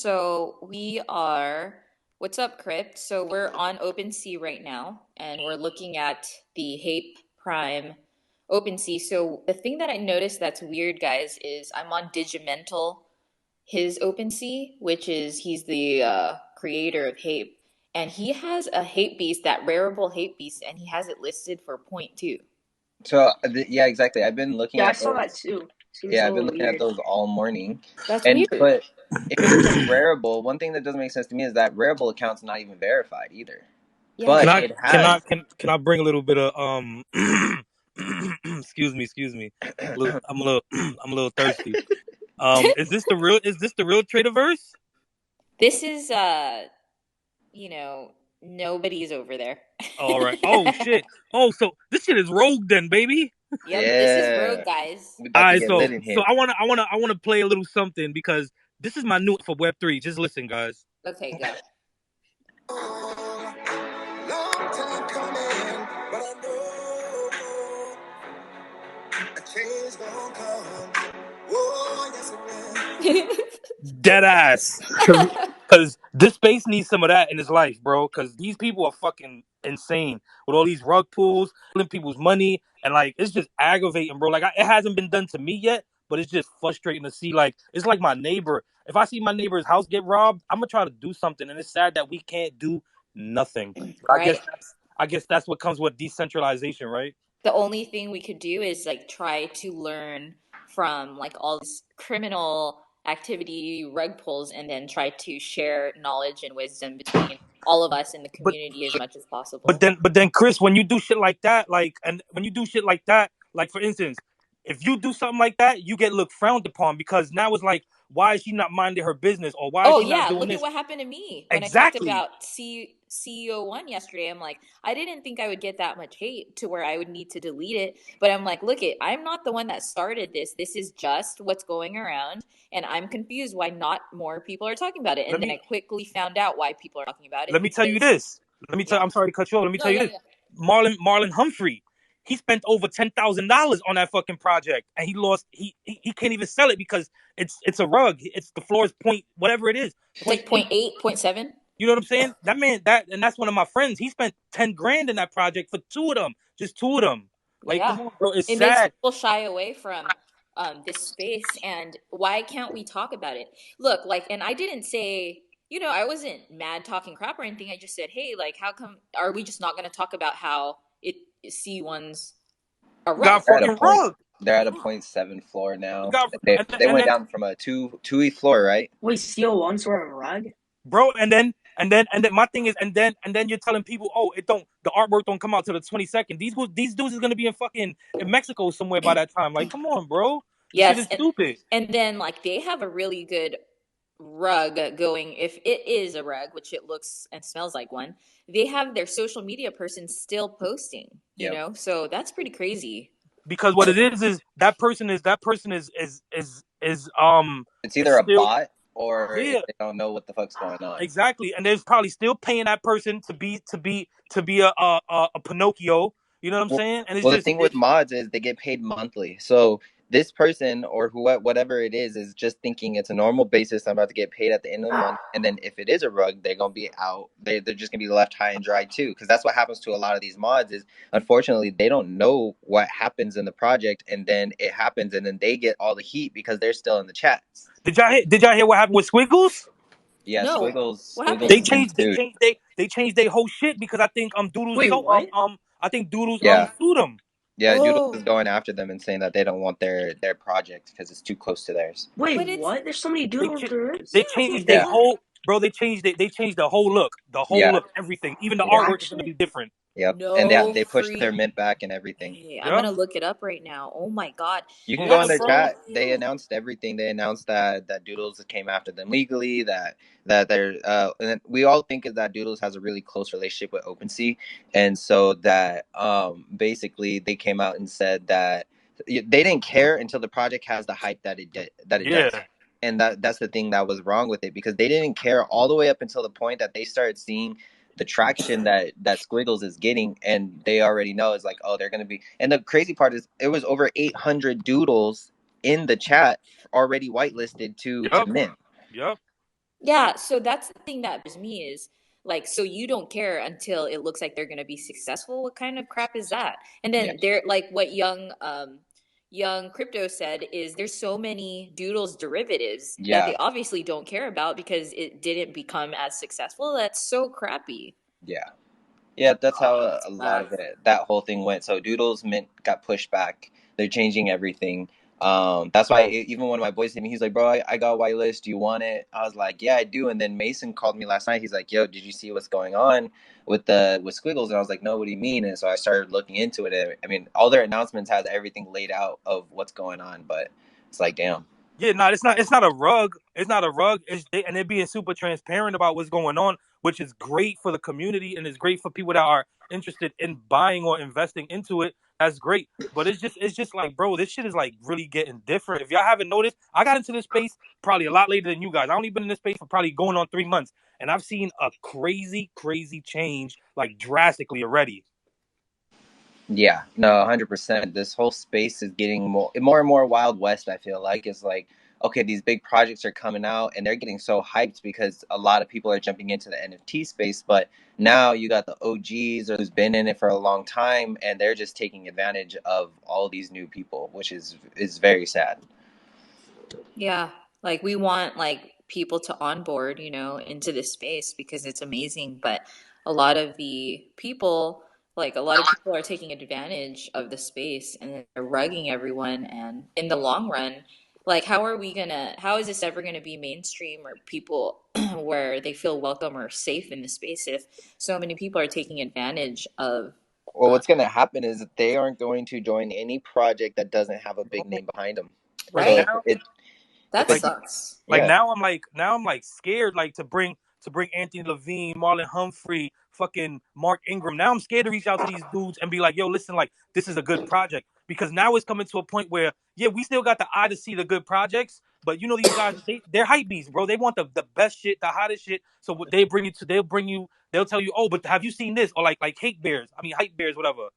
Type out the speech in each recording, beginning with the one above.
So we are, what's up, Crypt? So we're on OpenSea right now, and we're looking at the Hape Prime OpenSea. So the thing that I noticed that's weird, guys, is I'm on Digimental, his OpenSea, which is he's the creator of Hape, and he has a Hape Beast, that rareable Hape Beast, and he has it listed for point 0.2. So yeah, exactly. I've been looking Yeah, I at saw those. that too. Seems Yeah, a I've been little looking at weird. those all morning. That's weird. But if it's a wearable, one thing that doesn't make sense to me is that wearable account's not even verified either. Yeah, But Can I it can I has. can I bring a little bit of excuse me. I'm a little thirsty. Is this the real Traderverse? this is you know, nobody's over there. All right. Oh shit. Oh, so this shit is rogue then, baby. Yep, this is Rogue, Yeah, guys. we All about to right. get So lit in so here. I wanna play a little something because this is my new for Web3. Just listen, guys. Okay, go. Long time coming, but I know a change gonna come. Oh, yes it will. Dead ass. Cause this space needs some of that in his life, bro. Cause these people are fucking insane with all these rug pulls, stealing people's money, and like it's just aggravating, bro. Like it hasn't been done to me yet, but it's just frustrating to see. Like it's like my neighbor. If I see my neighbor's house get robbed, I'm gonna try to do something, and it's sad that we can't do nothing. But Right? I guess that's what comes with decentralization, right? The only thing we could do is like try to learn from like all this criminal activity, rug pulls, and then try to share knowledge and wisdom between all of us in the But community as much as But possible. then, Chris, when you do shit like that, and when you do shit like that, like for instance, if you do something like that, you get looked frowned upon because now it's like, why is she not minding her business, or why is Oh she not yeah, doing look at this? what happened to me when I talked Exactly. about CEO1 yesterday. I'm like, I didn't think I would get that much hate to where I would need to delete it, but I'm like, look it, I'm not the one that started this. This is just what's going around, and I'm confused why not more people are talking about it. Let And then I me quickly found out why people are talking about it let me tell you because this. Let me tell. yeah. I'm sorry to cut you off. Let me No, tell you yeah, this. yeah. Marlon Humphrey, he spent over $10,000 on that fucking project, and he lost. He can't even sell it because it's a rug. It's the floor is point whatever it is, It's point like eight. point 0.8, point 0.7. You know what I'm saying? That man, and that's one of my friends. He spent 10 grand in that project for two of them, just two of them. Like, Yeah. come on, bro, it's It makes sad. people shy away from this space. And why can't we talk about it? Look, like, and I didn't say, I wasn't mad talking crap or anything. I just said, hey, like, how come, are we just not going to talk about how C1's a Got rug? They're at a fucking point. rug. They're at a Yeah. 0.7 floor now. Got They and went then, down from a two-e floor, right? Wait, CO1's wearing a rug? bro, and then my thing is, and then you're telling people, oh, the artwork don't come out till the 22nd. These dudes is gonna be in Mexico somewhere by that time. Like, come on, bro, this shit Yes. is stupid. And then, like, they have a really good rug going. If it is a rug, which it looks and smells like one, they have their social media person still posting, Yep. so that's pretty crazy. Because what it is It's is either a still, bot or yeah. they don't know what the fuck's going on. Exactly, and they're probably still paying that person to be a Pinocchio. You know what I'm Well, saying? And it's well, the just thing with mods is they get paid monthly. So this person or whatever it is just thinking it's a normal basis. I'm about to get paid at the end of the month, and then if it is a rug, they're gonna be out. They're just gonna be left high and dry too, because that's what happens to a lot of these mods. Is unfortunately they don't know what happens in the project, and then it happens, and then they get all the heat because they're still in the chats. did y'all hear what happened with Squiggles? Yeah, No, Squiggles. what Squiggles They happened? is being changed they sued. changed they whole shit because I think Doodles Wait, so what? I think Doodles Yeah. sued him. Yeah, Doodles is Oh, going after them and saying that they don't want their project because it's too close to theirs. Wait, but it's what? There's so many They doodles ch- there is? they I didn't changed know their Yeah, that. whole bro. They changed the whole yeah, look, everything. Even the yeah, artwork is gonna Actually? be different. yep. And no they pushed their free. mint back and everything. Okay, I'm Yeah, gonna look it up right now. Oh my God, You can go yeah, in that's their so bro. chat. They wild. announced everything. They announced that Doodles came after them legally. That they're and then we all think is that Doodles has a really close relationship with OpenSea, and so that basically they came out and said that they didn't care until the project has the hype that it does. Yeah, And that's the thing that was wrong with it, because they didn't care all the way up until the point that they started seeing the traction that Squiggles is getting, and they already know it's like, oh, they're gonna be. And the crazy part is, it was over 800 doodles in the chat already whitelisted to yep, mint. yep. Yeah, so that's the thing that bothers me is like, so you don't care until it looks like they're going to be successful. What kind of crap is that? And Yeah, then they're like what young crypto said is there's so many doodles derivatives that yeah, they obviously don't care about because it didn't become as successful. That's so crappy. yeah. Yeah, that's how Oh, that's a lot bad. of it, that whole thing went. So Doodles Mint got pushed back. They're changing everything. That's why even when my boys hit me, he's like, "Bro, I got a whitelist. Do you want it?" I was like, "Yeah, I do." And then Mason called me last night. He's like, "Yo, did you see what's going on with Squiggles?" And I was like, "No, what do you mean?" And so I started looking into it. And, I mean, all their announcements has everything laid out of what's going on, but it's like, damn. Yeah, no, it's not. It's not a rug. It's not a rug. And they're being super transparent about what's going on, which is great for the community and it's great for people that are interested in buying or investing into it. That's great. But it's just like, bro, this shit is like really getting different. If y'all haven't noticed, I got into this space probably a lot later than you guys. I only been in this space for probably going on 3 months, and I've seen a crazy, crazy change like drastically already. Yeah, no, 100%. This whole space is getting more and more Wild West, I feel like. It's like, okay, these big projects are coming out and they're getting so hyped because a lot of people are jumping into the NFT space. But now you got the OGs or who's been in it for a long time and they're just taking advantage of all these new people, which is very sad. Yeah, like we want like people to onboard, into this space because it's amazing, but a lot of the people, like a lot of people are taking advantage of the space and they're rugging everyone and in the long run, like how is this ever gonna be mainstream or people where they feel welcome or safe in the space if so many people are taking advantage of Well, what's going to happen is that they aren't going to join any project that doesn't have a big name behind them. Like So right? now, That if it's, like sucks. Like yeah, now I'm like scared like to bring Anthony Levine, Marlon Humphrey, fucking Mark Ingram. Now I'm scared to reach out to these dudes and be like, yo, listen, like this is a good project. Because now it's coming to a point where, yeah, we still got the eye to see the good projects, but these guys, they're hype beasts, bro. They want the best shit, the hottest shit. So what they'll tell you, oh, but have you seen this? Or like hype bears, whatever.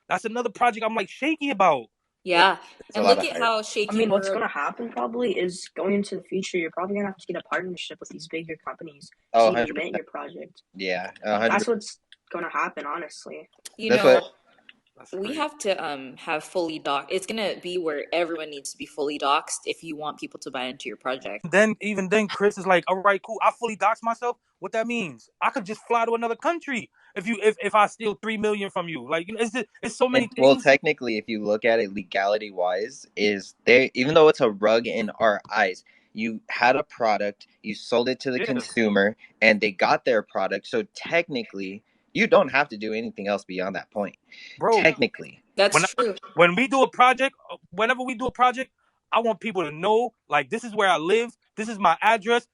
That's another project I'm like shaky about. Yeah. it's a And lot look of at hype. how I shaky mean, what's we're going to happen probably is going into the future, you're probably going to have to get a partnership with these bigger companies Oh, to even mint 100%. your project. Yeah, 100%. That's what's going to happen, honestly. you That's know what. That's we crazy. have to have fully doc. It's gonna be where everyone needs to be fully doxed if you want people to buy into your project. Then even then, Chris is like, all right, cool. I fully dox myself. What that means? I could just fly to another country if I steal 3 million from you. Like it's so many And well, things. technically, if you look at it legality wise, is there even though it's a rug in our eyes, you had a product, you sold it to the Yeah, consumer, and they got their product. So technically, you don't have to do anything else beyond that point. bro. Technically, That's When true. when we do a project, whenever we do a project, I want people to know like this is where I live. This is my address.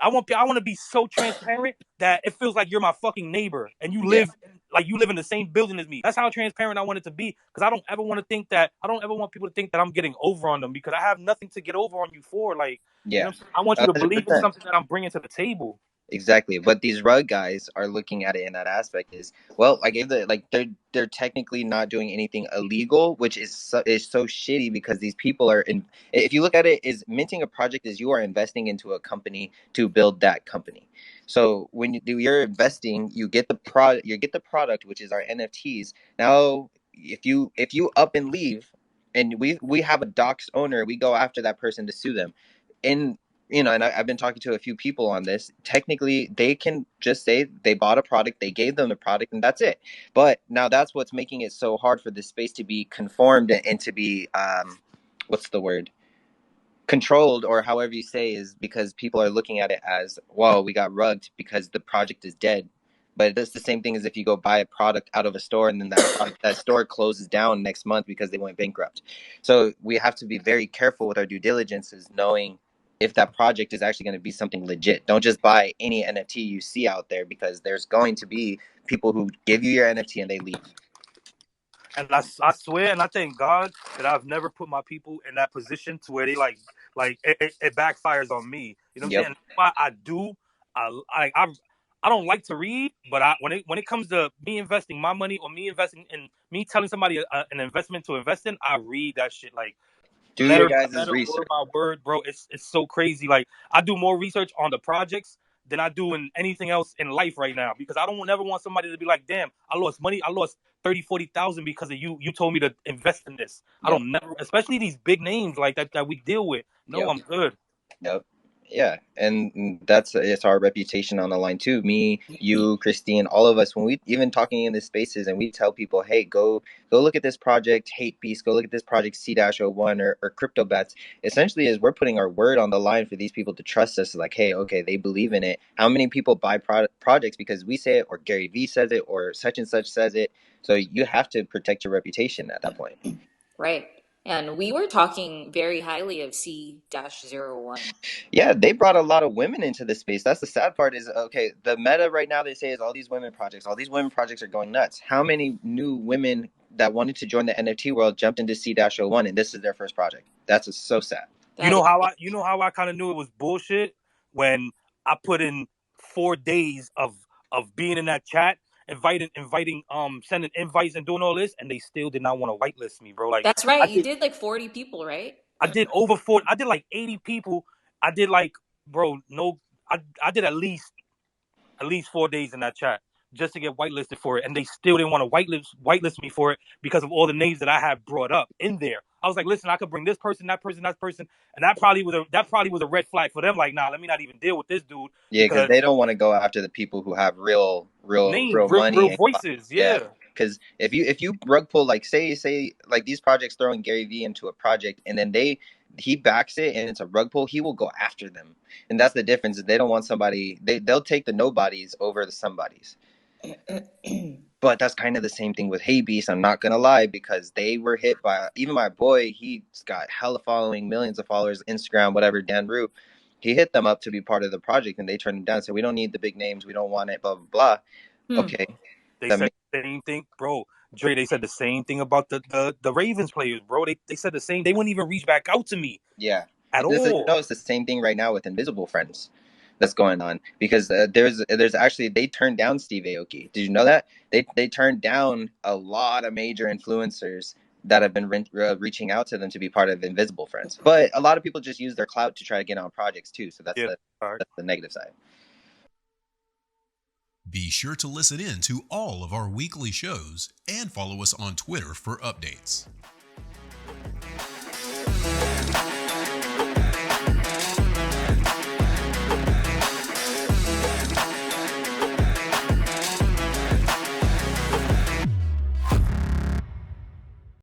I want to be so transparent that it feels like you're my fucking neighbor and yeah, you live in the same building as me. That's how transparent I want it to be because I don't ever want people to think that I'm getting over on them because I have nothing to get over on you for. Like, yeah, what I'm saying? I want you a to hundred believe in percent. something that I'm bringing to the table. Exactly. But these rug guys are looking at it in that aspect is, well, I gave the like they're technically not doing anything illegal, which is so shitty because these people are in, if you look at it, is minting a project is you are investing into a company to build that company. So when you do your investing, you get the product, which is our NFTs. Now if you up and leave and we have a docs owner, we go after that person to sue them. In and I've been talking to a few people on this. Technically, they can just say they bought a product, they gave them the product, and that's it. But now that's what's making it so hard for this space to be conformed and to be, what's the word? Controlled, or however you say, is because people are looking at it as, well, we got rugged because the project is dead. But it's the same thing as if you go buy a product out of a store and then that store closes down next month because they went bankrupt. So we have to be very careful with our due diligences, knowing if that project is actually going to be something legit. Don't just buy any NFT you see out there because there's going to be people who give you your NFT and they leave. And I swear and I thank God that I've never put my people in that position to where they it backfires on me. You know what I'm saying? Yep. And that's why I don't like to read, but when it comes to me investing my money or me investing in me telling somebody an investment to invest in, I read that shit. Like Do letter your by guys' letter, research. word by word, bro. It's so crazy. Like I do more research on the projects than I do in anything else in life right now because I don't never want somebody to be like, damn, I lost money. I lost 30,000-40,000 because of you. You told me to invest in this. I Yep. don't never, especially these big names like that we deal with. No, Yep. I'm good. Yep. Yeah, and that's it's our reputation on the line too. Me, you, Christine, all of us. When we even talking in these spaces, and we tell people, "Hey, go look at this project, Hate Beast. Go look at this project, C-01 or Crypto Bats." Essentially, is we're putting our word on the line for these people to trust us. Like, hey, okay, they believe in it. How many people buy projects because we say it, or Gary Vee says it, or such and such says it? So you have to protect your reputation at that point. Right. And we were talking very highly of C-01. Yeah, they brought a lot of women into the space. That's the sad part is, okay, the meta right now they say is all these women projects. All these women projects are going nuts. How many new women that wanted to join the NFT world jumped into C-01 and this is their first project? That's so sad. You That know is, how I kind of knew it was bullshit when I put in 4 days of being in that chat, inviting, sending invites and doing all this, and they still did not want to whitelist me, bro. Like that's right. I You did, did like 40 people, right? I did over 4. I did like 80 people. I did like, bro, no, I did at least 4 days in that chat just to get whitelisted for it, and they still didn't want to whitelist me for it because of all the names that I had brought up in there. I was like, listen, I could bring this person, that person, that person, and that probably was a red flag for them. Like, nah, let me not even deal with this dude Yeah, because because they don't want to go after the people who have real real money and voices, yeah. yeah. Because if you rug pull like say like these projects throwing Gary Vee into a project and then he backs it and it's a rug pull, he will go after them, and that's the difference. Is they don't want somebody they'll take the nobodies over the somebodies. But that's kind of the same thing with Hey Beast. I'm not gonna lie because they were hit by even my boy. He's got hella following, millions of followers, Instagram, whatever. Dan Root, he hit them up to be part of the project, and they turned him down. So we don't need the big names. We don't want it. Blah blah blah. Hmm. Okay, They the said the same thing, bro. Dre, they said the same thing about the Ravens players, bro. They said the same. They wouldn't even reach back out to me yeah, at and all. it's the same thing right now with Invisible Friends that's going on because there's actually they turned down Steve Aoki. Did you know that they turned down a lot of major influencers that have been reaching out to them to be part of Invisible Friends? But a lot of people just use their clout to try to get on projects too. So Yeah, all right. that's the negative side. Be sure to listen in to all of our weekly shows and follow us on Twitter for updates.